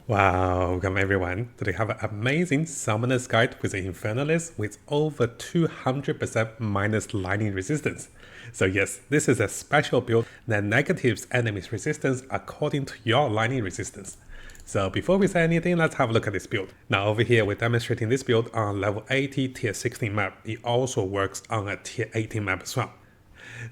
Welcome everyone. Today we have an amazing Summoner's Guide with an Infernalist with over 200% minus lightning resistance. So yes, this is a special build that negatives enemies resistance according to your lightning resistance. So before we say anything, let's have a look at this build. Now over here we're demonstrating this build on level 80 tier 16 map. It also works on a tier 18 map as well.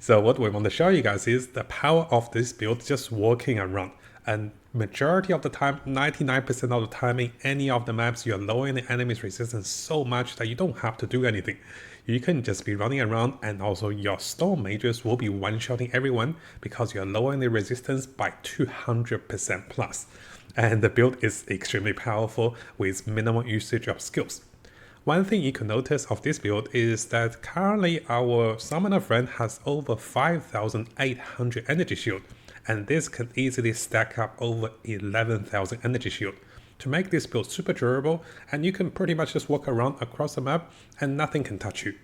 So what we want to show you guys is the power of this build just walking around. And majority of the time, 99% of the time in any of the maps, you're lowering the enemy's resistance so much that you don't have to do anything. You can just be running around, and also your storm mages will be one-shotting everyone because you're lowering the resistance by 200% plus. And the build is extremely powerful with minimal usage of skills. One thing you can notice of this build is that currently our summoner friend has over 5,800 energy shield, and this can easily stack up over 11,000 energy shield to make this build super durable, and you can pretty much just walk around across the map and nothing can touch you.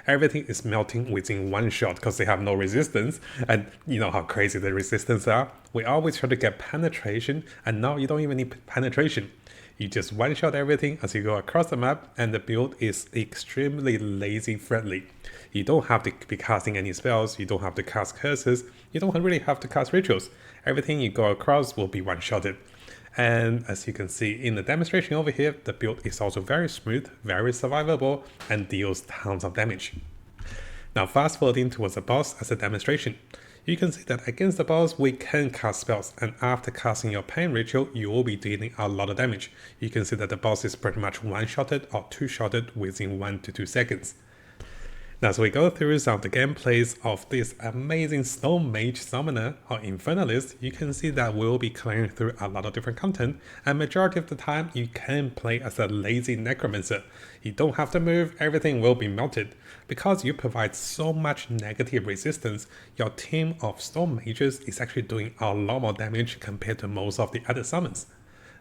Everything is melting within one shot because they have no resistance, and you know how crazy the resistance are. We always try to get penetration, and now you don't even need penetration. You just one-shot everything as you go across the map, and the build is extremely lazy friendly. You don't have to be casting any spells, you don't have to cast curses, you don't really have to cast rituals. Everything you go across will be one-shotted. And as you can see in the demonstration over here, the build is also very smooth, very survivable, and deals tons of damage. Now fast forwarding towards the boss as a demonstration. You can see that against the boss, we can cast spells, and after casting your pain ritual, you will be dealing a lot of damage. You can see that the boss is pretty much one-shotted or two-shotted within 1 to 2 seconds. Now, as we go through some of the gameplays of this amazing Stone Mage Summoner or Infernalist, you can see that we'll be clearing through a lot of different content, and majority of the time you can play as a lazy Necromancer. You don't have to move, everything will be melted. Because you provide so much negative resistance, your team of Stone Mages is actually doing a lot more damage compared to most of the other summons.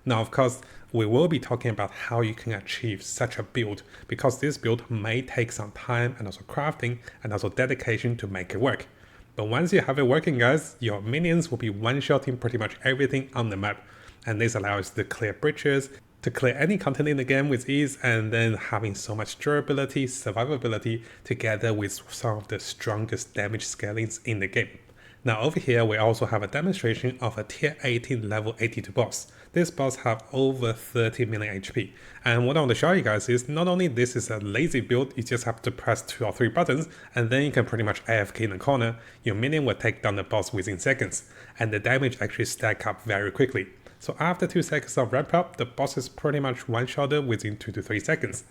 Now, of course, we will be talking about how you can achieve such a build, because this build may take some time and also crafting and also dedication to make it work. But once you have it working, guys, your minions will be one-shotting pretty much everything on the map, and this allows you to clear bridges, to clear any content in the game with ease, and then having so much durability, survivability, together with some of the strongest damage scalings in the game. Now over here we also have a demonstration of a tier 18 level 82 boss. This boss have over 30 million HP, and what I want to show you guys is not only this is a lazy build, you just have to press 2 or 3 buttons and then you can pretty much AFK in the corner. Your minion will take down the boss within seconds, and the damage actually stack up very quickly. So after 2 seconds of ramp up, the boss is pretty much one-shotted within 2 to 3 seconds.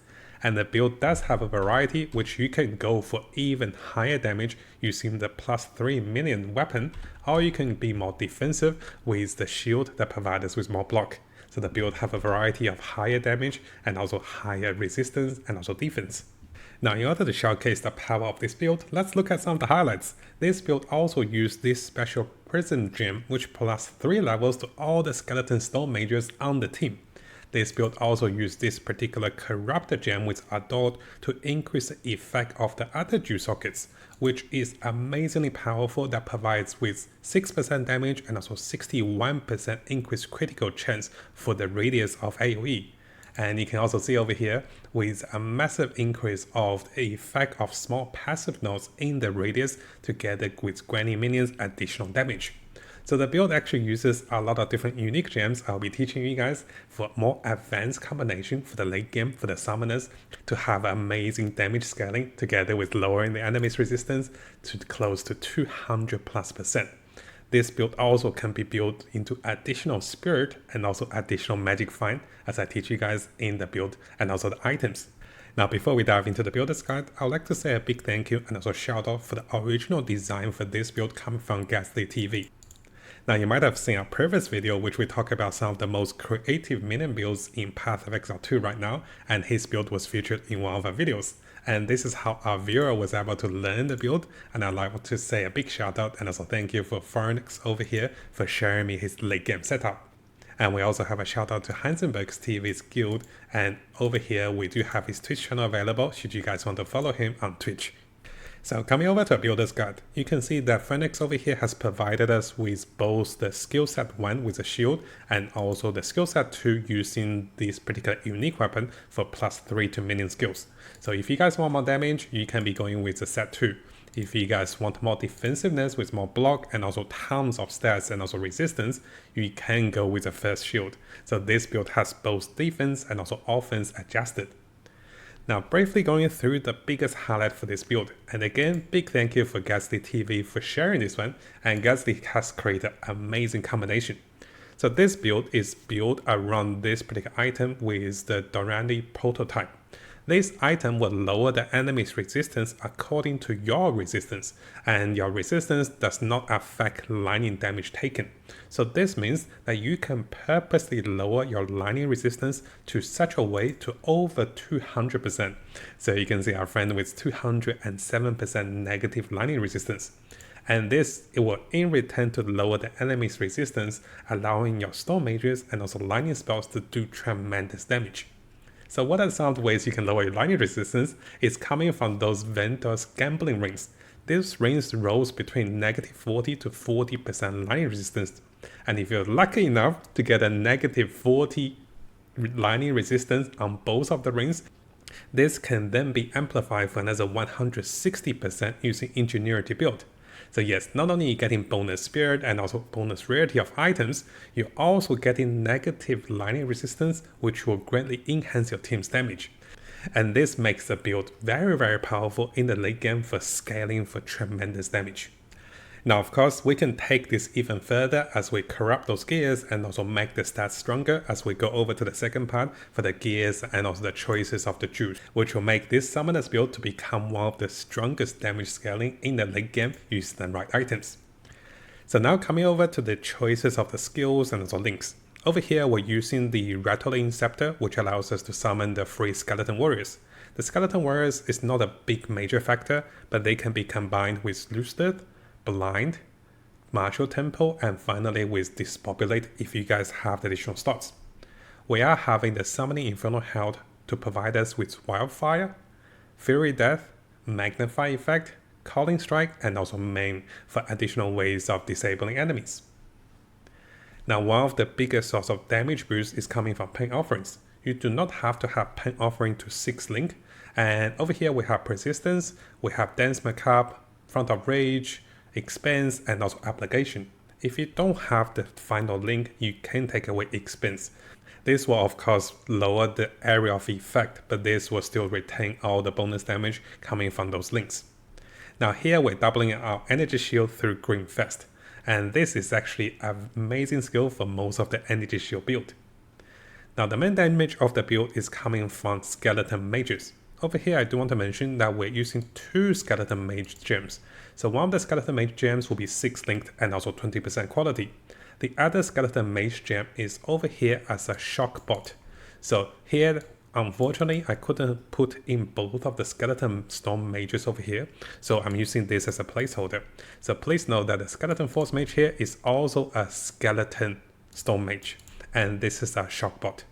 And the build does have a variety, which you can go for even higher damage using the +3 minion weapon, or you can be more defensive with the shield that provides us with more block. So the build have a variety of higher damage and also higher resistance and also defense. Now in order to showcase the power of this build, let's look at some of the highlights. This build also used this special prison gem, which plus 3 levels to all the skeleton stone mages on the team. This build also used this particular corrupted gem with Adored to increase the effect of the other GhazzyTVs, which is amazingly powerful, that provides with 6% damage and also 61% increased critical chance for the radius of AoE. And you can also see over here with a massive increase of the effect of small passive nodes in the radius together with granny minions additional damage. So the build actually uses a lot of different unique gems I'll be teaching you guys for more advanced combination for the late game for the summoners to have amazing damage scaling together with lowering the enemy's resistance to close to 200+%. This build also can be built into additional spirit and also additional magic find as I teach you guys in the build and also the items. Now before we dive into the builder's guide, I would like to say a big thank you and also shout out for the original design for this build coming from GhazzyTV. Now you might have seen our previous video which we talk about some of the most creative minion builds in Path of Exile 2 right now, and his build was featured in one of our videos. And this is how our viewer was able to learn the build, and I'd like to say a big shout out and also thank you for Furinox over here for sharing me his late game setup. And we also have a shout out to HeiszenbergTV's guild, and over here we do have his Twitch channel available should you guys want to follow him on Twitch. So coming over to a builder's guide, you can see that Furinox over here has provided us with both the skill set 1 with a shield and also the skill set 2 using this particular unique weapon for +3 to minion skills. So if you guys want more damage, you can be going with the set 2. If you guys want more defensiveness with more block and also tons of stats and also resistance, you can go with the first shield. So this build has both defense and also offense adjusted. Now briefly going through the biggest highlight for this build, and again big thank you for GhazzyTV for sharing this one, and Ghazzy has created an amazing combination. So this build is built around this particular item with the alrady prototype. This item will lower the enemy's resistance according to your resistance, and your resistance does not affect lightning damage taken. So this means that you can purposely lower your lightning resistance to such a way to over 200%. So you can see our friend with 207% negative lightning resistance. And this, it will in return to lower the enemy's resistance, allowing your storm mages and also lightning spells to do tremendous damage. So what are some of the ways you can lower your lightning resistance? Is coming from those vendors gambling rings. These rings rolls between -40 to 40% lightning resistance. And if you're lucky enough to get a -40 lightning resistance on both of the rings, this can then be amplified for another 160% using Ingenuity build. So yes, not only are you getting bonus spirit and also bonus rarity of items, you're also getting negative lightning resistance, which will greatly enhance your team's damage. And this makes the build very powerful in the late game for scaling for tremendous damage. Now of course, we can take this even further as we corrupt those gears and also make the stats stronger as we go over to the second part for the gears and also the choices of the juice, which will make this summoner's build to become one of the strongest damage scaling in the late game using the right items. So now coming over to the choices of the skills and also links. Over here we're using the Rattling Scepter, which allows us to summon the 3 Skeleton Warriors. The Skeleton Warriors is not a big major factor, but they can be combined with Lucid, Blind, Martial Tempo, and finally with Despopulate if you guys have the additional slots. We are having the Summoning Infernal Held to provide us with Wildfire, Fury Death, Magnify Effect, Calling Strike, and also Maim for additional ways of disabling enemies. Now one of the biggest source of damage boost is coming from Pain Offerings. You do not have to have Pain Offering to 6 link, and over here we have Persistence, we have Dance Macabre, Front of Rage, Expense, and also Application. If you don't have the final link, you can take away Expense. This will of course lower the area of effect, but this will still retain all the bonus damage coming from those links. Now here we're doubling our energy shield through Green Fest, and this is actually an amazing skill for most of the energy shield build. Now the main damage of the build is coming from Skeleton Mages. Over here I do want to mention that we're using 2 Skeleton Mage gems. So one of the Skeleton Mage gems will be 6 linked and also 20% quality. The other Skeleton Mage gem is over here as a shock bot. So here, unfortunately, I couldn't put in both of the Skeleton Storm Mages over here. So I'm using this as a placeholder. So please note that the Skeleton Force Mage here is also a Skeleton Storm Mage. And this is a shock bot.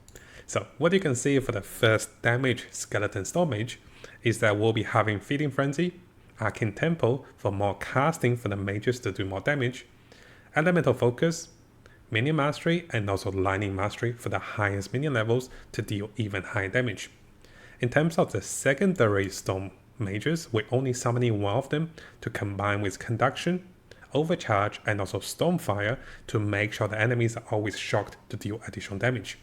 So what you can see for the first damage Skeleton Storm Mage is that we'll be having Feeding Frenzy, Arcane Tempo for more casting for the mages to do more damage, Elemental Focus, Minion Mastery, and also Lightning Mastery for the highest minion levels to deal even higher damage. In terms of the secondary Storm Mages, we're only summoning one of them to combine with Conduction, Overcharge, and also Stormfire to make sure the enemies are always shocked to deal additional damage.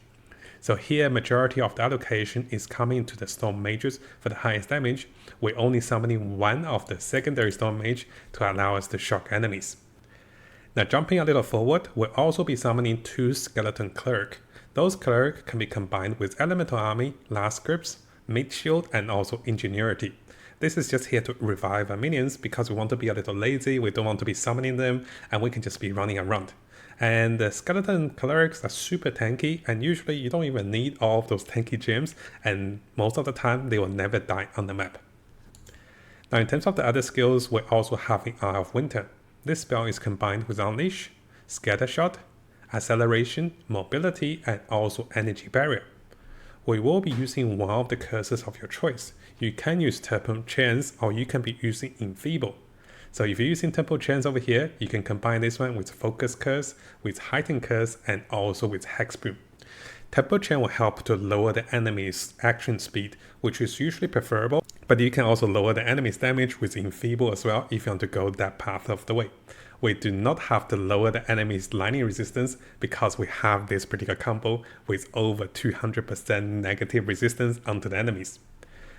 So here majority of the allocation is coming to the Storm Mages for the highest damage. We're only summoning one of the secondary Storm Mage to allow us to shock enemies. Now jumping a little forward, we'll also be summoning 2 Skeleton Cleric. Those Cleric can be combined with Elemental Army, Last Grips, Mid Shield, and also Ingenuity. This is just here to revive our minions because we want to be a little lazy, we don't want to be summoning them, and we can just be running around. And the Skeleton Clerics are super tanky, and usually you don't even need all of those tanky gems, and most of the time they will never die on the map. Now in terms of the other skills, we're also having Eye of Winter. This spell is combined with Unleash, Scattershot, Acceleration, Mobility, and also Energy Barrier. we will be using one of the curses of your choice. You can use Temple Chains or you can be using Enfeeble. So if you're using Temple Chains over here, you can combine this one with Focus Curse, with Heighten Curse, and also with Hexboom. Temple Chain will help to lower the enemy's action speed, which is usually preferable, but you can also lower the enemy's damage with Enfeeble as well if you want to go that path of the way. We do not have to lower the enemy's lightning resistance because we have this particular combo with over 200% negative resistance onto the enemies.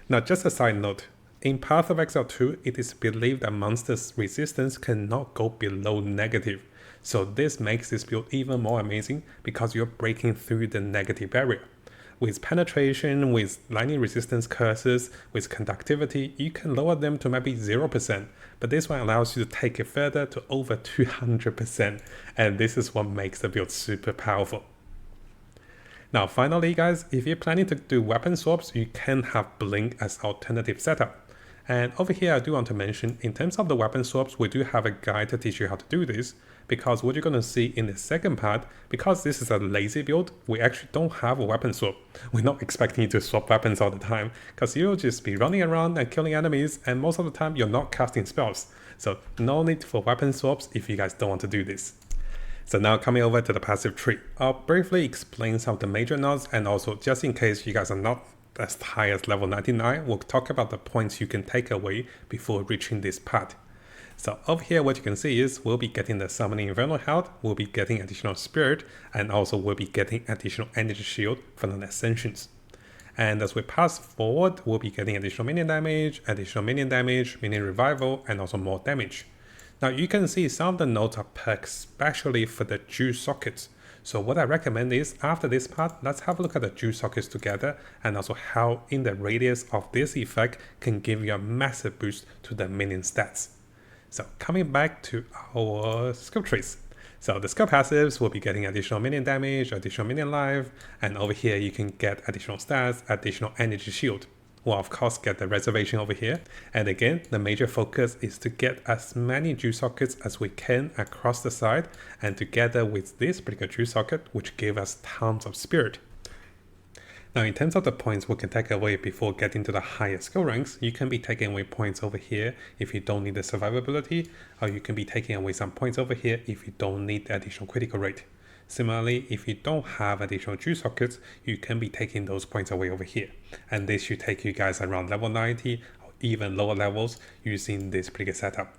Now just a side note, in Path of Exile 2, it is believed that monsters' resistance cannot go below negative. So this makes this build even more amazing because you're breaking through the negative barrier. With penetration, with lightning resistance curses, with conductivity, you can lower them to maybe 0%, but this one allows you to take it further to over 200%, and this is what makes the build super powerful. Now finally guys, if you're planning to do weapon swaps, you can have Blink as alternative setup. And over here I do want to mention, in terms of the weapon swaps, we do have a guide to teach you how to do this, because what you're going to see in the second part, because this is a lazy build, we actually don't have a weapon swap. We're not expecting you to swap weapons all the time, because you'll just be running around and killing enemies, and most of the time you're not casting spells. So no need for weapon swaps if you guys don't want to do this. So now coming over to the passive tree, I'll briefly explain some of the major nodes, and also just in case you guys are not as high as level 99, we'll talk about the points you can take away before reaching this part. So over here what you can see is we'll be getting the Summoning Infernal Health, we'll be getting additional Spirit, and also we'll be getting additional Energy Shield from the Ascensions. And as we pass forward, we'll be getting additional minion damage, minion revival, and also more damage. Now you can see some of the nodes are perked especially for the Jew sockets. So what I recommend is, after this part, let's have a look at the Jew sockets together, and also how in the radius of this effect can give you a massive boost to the minion stats. So coming back to our skill trees. So the skill passives will be getting additional minion damage, additional minion life, and over here you can get additional stats, additional energy shield. We'll of course get the reservation over here. And again, the major focus is to get as many Jew sockets as we can across the side, and together with this particular Jew socket, which gave us tons of spirit. Now in terms of the points we can take away before getting to the higher skill ranks, you can be taking away points over here if you don't need the survivability, or you can be taking away some points over here if you don't need the additional critical rate. Similarly, if you don't have additional Jew sockets, you can be taking those points away over here. And this should take you guys around level 90 or even lower levels using this particular setup.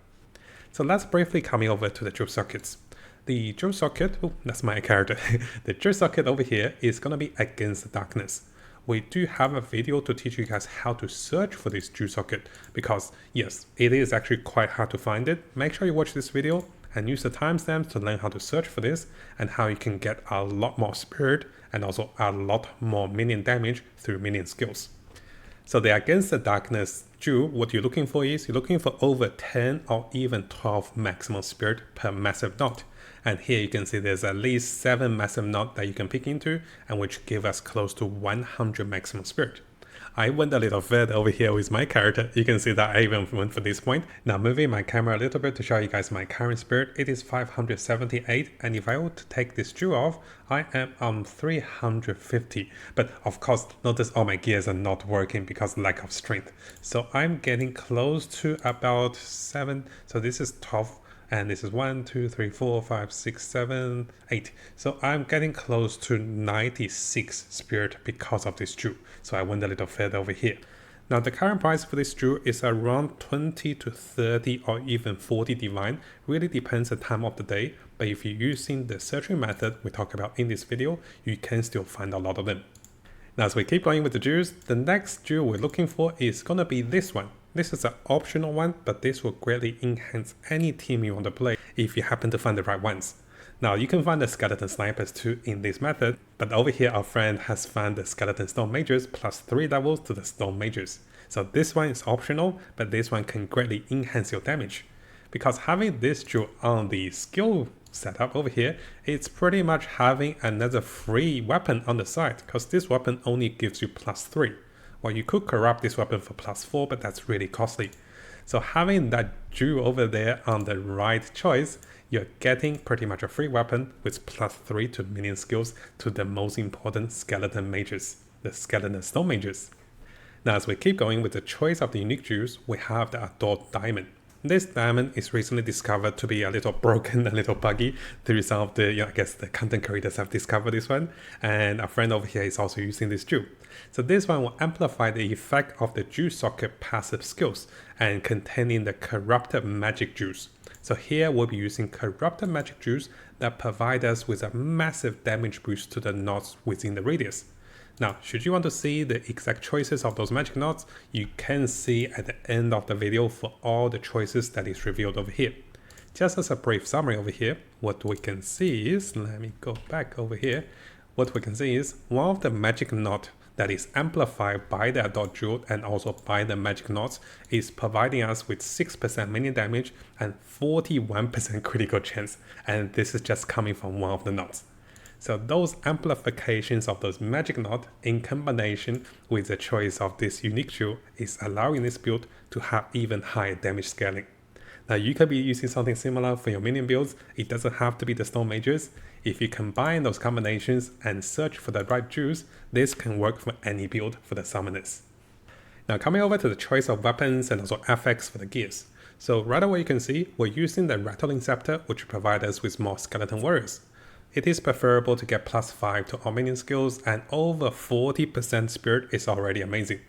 So let's briefly come over to the Jew sockets. The Jew socket, oh, that's my character. The Jew socket over here is going to be against the darkness. We do have a video to teach you guys how to search for this Jew socket, because yes, it is actually quite hard to find it. Make sure you watch this video and use the timestamps to learn how to search for this and how you can get a lot more spirit and also a lot more minion damage through minion skills. So the against the darkness Jew, what you're looking for is you're looking for over 10 or even 12 maximum spirit per massive node. And here you can see there's at least 7 massive nodes that you can pick into, and which give us close to 100 maximum spirit. I went a little further over here with my character. You can see that I even went for this point. Now moving my camera a little bit to show you guys my current spirit, it is 578, and if I were to take this Jew off, I am on 350. But of course, notice all my gears are not working because lack of strength. So I'm getting close to about 7, so this is 12. And this is 1, 2, 3, 4, 5, 6, 7, 8. So I'm getting close to 96 spirit because of this Jew. So I went a little further over here. Now the current price for this Jew is around 20 to 30 or even 40 divine. Really depends the time of the day. But if you're using the searching method we talk about in this video, you can still find a lot of them. Now as we keep going with the Jews, the next Jew we're looking for is going to be this one. This is an optional one, but this will greatly enhance any team you want to play if you happen to find the right ones. Now you can find the skeleton snipers too in this method, but over here our friend has found the skeleton stone mages plus 3 levels to the stone mages. So this one is optional, but this one can greatly enhance your damage. Because having this Jew on the skill setup over here, it's pretty much having another free weapon on the side, because this weapon only gives you plus 3. Well, you could corrupt this weapon for plus 4, but that's really costly. So having that Jew over there on the right choice, you're getting pretty much a free weapon with plus 3 to minion skills to the most important skeleton mages. the Skeletal Stone Mages. Now as we keep going with the choice of the unique jewels, we have the Adored Diamond. This diamond is recently discovered to be a little broken, a little buggy through some of the, I guess the content creators have discovered this one, and a friend over here is also using this jewel. So this one will amplify the effect of the jewel socket passive skills and containing the corrupted magic jewels. So here we'll be using corrupted magic jewels that provide us with a massive damage boost to the knots within the radius. Now, should you want to see the exact choices of those magic knots, you can see at the end of the video for all the choices that is revealed over here. Just as a brief summary over here, what we can see is, let me go back over here, what we can see is one of the magic knot that is amplified by the Adored Jewel and also by the magic knots is providing us with 6% minion damage and 41% critical chance, and this is just coming from one of the knots. So those amplifications of those magic knot in combination with the choice of this unique jewel is allowing this build to have even higher damage scaling. Now you could be using something similar for your minion builds. It doesn't have to be the Stone Mages. If you combine those combinations and search for the right jewels, this can work for any build for the summoners. Now coming over to the choice of weapons and also affix for the gears. So right away you can see we're using the Rattling Scepter, which provides us with more skeleton warriors. It is preferable to get +5 to all minion skills, and over 40% spirit is already amazing.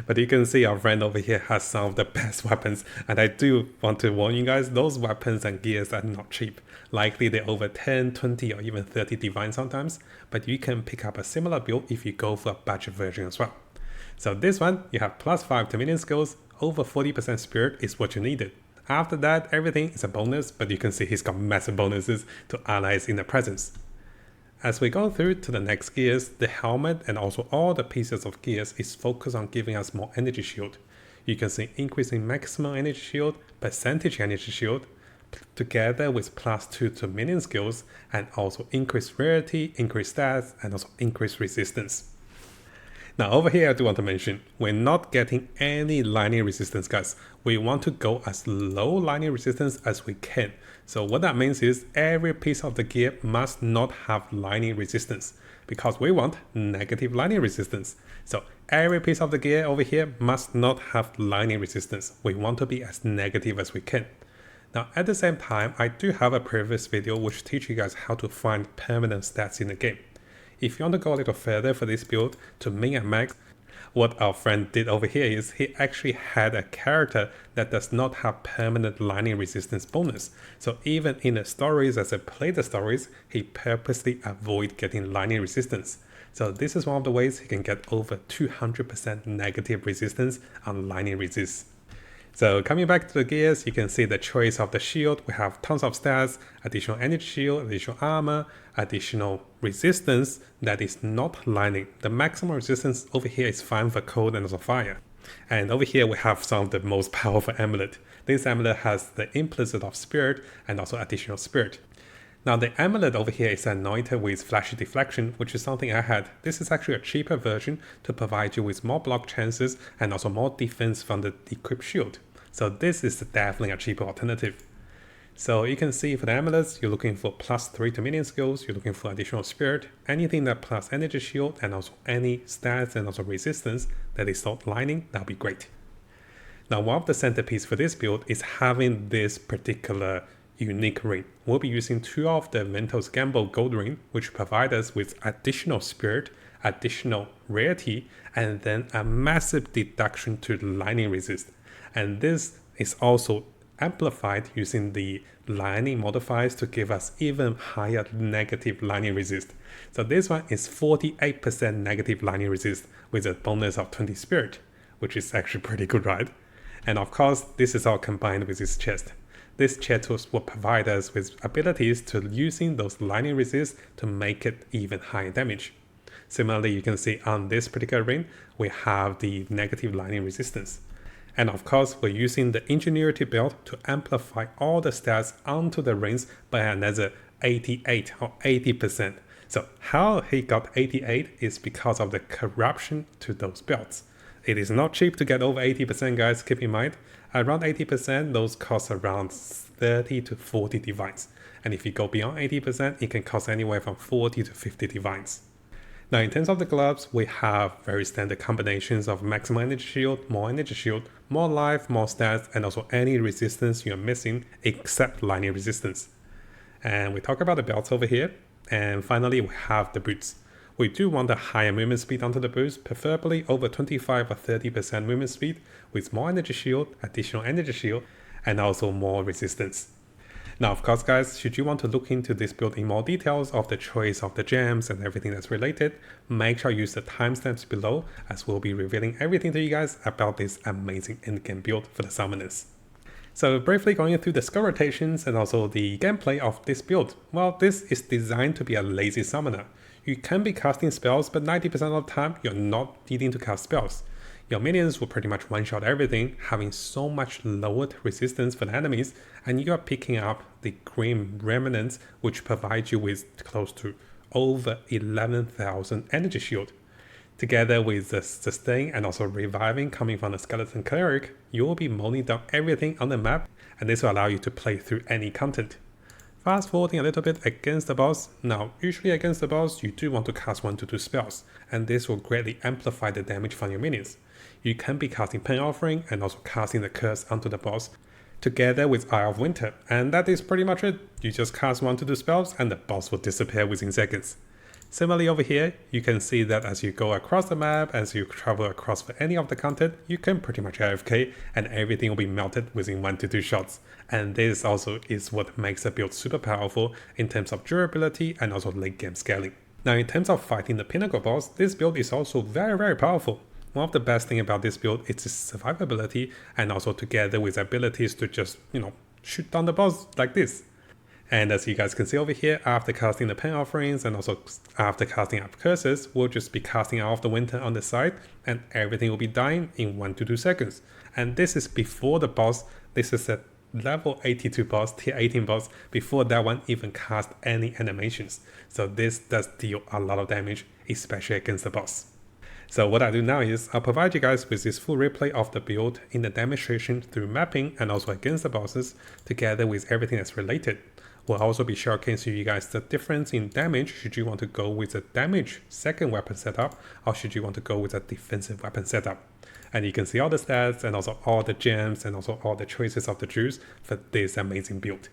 But you can see our friend over here has some of the best weapons, and I do want to warn you guys, those weapons and gears are not cheap. Likely they're over 10, 20 or even 30 divine sometimes, but you can pick up a similar build if you go for a budget version as well. So this one, you have +5 to minion skills, over 40% spirit is what you needed. After that, everything is a bonus, but you can see he's got massive bonuses to allies in the presence. As we go through to the next gears, the helmet and also all the pieces of gears is focused on giving us more energy shield. You can see increasing maximum energy shield, percentage energy shield, together with +2 to minion skills, and also increased rarity, increased stats, and also increased resistance. Now over here I do want to mention, we're not getting any lightning resistance guys. We want to go as low lightning resistance as we can. So what that means is every piece of the gear must not have lightning resistance, because we want negative lightning resistance. So every piece of the gear over here must not have lightning resistance. We want to be as negative as we can. Now at the same time, I do have a previous video which teaches you guys how to find permanent stats in the game. If you want to go a little further for this build to min and max, what our friend did over here is he actually had a character that does not have permanent lightning resistance bonus. So even in the stories, as I play the stories, he purposely avoid getting lightning resistance. So this is one of the ways he can get over 200% negative resistance on lightning resist. So coming back to the gears, you can see the choice of the shield. We have tons of stats, additional energy shield, additional armor, additional resistance that is not lightning. The maximum resistance over here is fine for cold and also fire. And over here we have some of the most powerful amulet. This amulet has the implicit of spirit and also additional spirit. Now the amulet over here is anointed with flashy deflection, which is something I had. This is actually a cheaper version to provide you with more block chances and also more defense from the equipped shield. So this is definitely a cheaper alternative. So you can see for the amulets, you're looking for +3 to minion skills, you're looking for additional spirit, anything that plus energy shield and also any stats and also resistance that is not lightning, that'll be great. Now one of the centerpiece for this build is having this particular unique ring. We'll be using 2 of the Ventos Gamble gold ring, which provide us with additional spirit, additional rarity, and then a massive deduction to the lightning resist. And this is also amplified using the lightning modifiers to give us even higher negative lightning resist. So this one is 48% negative lightning resist with a bonus of 20 spirit, which is actually pretty good, right? And of course, this is all combined with this chest. This chest will provide us with abilities to using those lightning resist to make it even higher damage. Similarly, you can see on this particular ring, we have the negative lightning resistance. And of course, we're using the Ingenuity belt to amplify all the stats onto the rings by another 88 or 80%. So how he got 88 is because of the corruption to those belts. It is not cheap to get over 80%, guys, keep in mind. Around 80%, those cost around 30 to 40 divines. And if you go beyond 80%, it can cost anywhere from 40 to 50 divines. Now in terms of the gloves, we have very standard combinations of maximum energy shield, more life, more stats, and also any resistance you're missing except lightning resistance. And we talk about the belts over here. And finally, we have the boots. We do want a higher movement speed onto the boots, preferably over 25 or 30% movement speed with more energy shield, additional energy shield, and also more resistance. Now, of course, guys, should you want to look into this build in more details of the choice of the gems and everything that's related, make sure you use the timestamps below as we'll be revealing everything to you guys about this amazing endgame build for the summoners. So briefly going through the skill rotations and also the gameplay of this build. Well, this is designed to be a lazy summoner. You can be casting spells, but 90% of the time you're not needing to cast spells. Your minions will pretty much one-shot everything, having so much lowered resistance for the enemies, and you are picking up the Grim Remnants, which provide you with close to over 11,000 energy shield. Together with the sustain and also reviving coming from the Skeleton Cleric, you will be mowing down everything on the map, and this will allow you to play through any content. Fast forwarding a little bit against the boss. Now, usually against the boss, you do want to cast 1 to 2 spells, and this will greatly amplify the damage from your minions. You can be casting Pain Offering and also casting the Curse onto the boss, together with Eye of Winter, and that is pretty much it. You just cast 1 to 2 spells and the boss will disappear within seconds. Similarly over here, you can see that as you go across the map, as you travel across for any of the content, you can pretty much AFK and everything will be melted within 1 to 2 shots. And this also is what makes the build super powerful in terms of durability and also late game scaling. Now in terms of fighting the Pinnacle boss, this build is also very powerful. One of the best things about this build is its survivability and also together with abilities to just, shoot down the boss like this. And as you guys can see over here, after casting the Pain Offerings and also after casting up Curses, we'll just be casting Eye of the Winter on the side and everything will be dying in 1 to 2 seconds. And this is before the boss. This is a level 82 boss, tier 18 boss, before that one even cast any animations. So this does deal a lot of damage, especially against the boss. So what I do now is I'll provide you guys with this full replay of the build in the demonstration through mapping and also against the bosses, together with everything that's related. We'll also be showcasing you guys the difference in damage should you want to go with a damage second weapon setup or should you want to go with a defensive weapon setup. And you can see all the stats and also all the gems and also all the choices of the juice for this amazing build.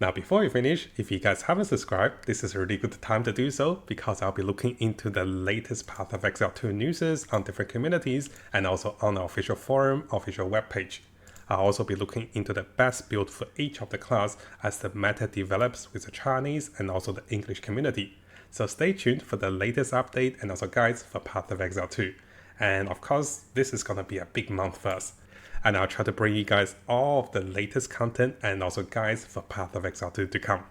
Now, before we finish, if you guys haven't subscribed, this is a really good time to do so because I'll be looking into the latest Path of Exile 2 news on different communities and also on our official forum, official webpage. I'll also be looking into the best build for each of the class as the meta develops with the Chinese and also the English community. So stay tuned for the latest update and also guides for Path of Exile 2. And of course, this is gonna be a big month for us. And I'll try to bring you guys all of the latest content and also guides for Path of Exile 2 to come.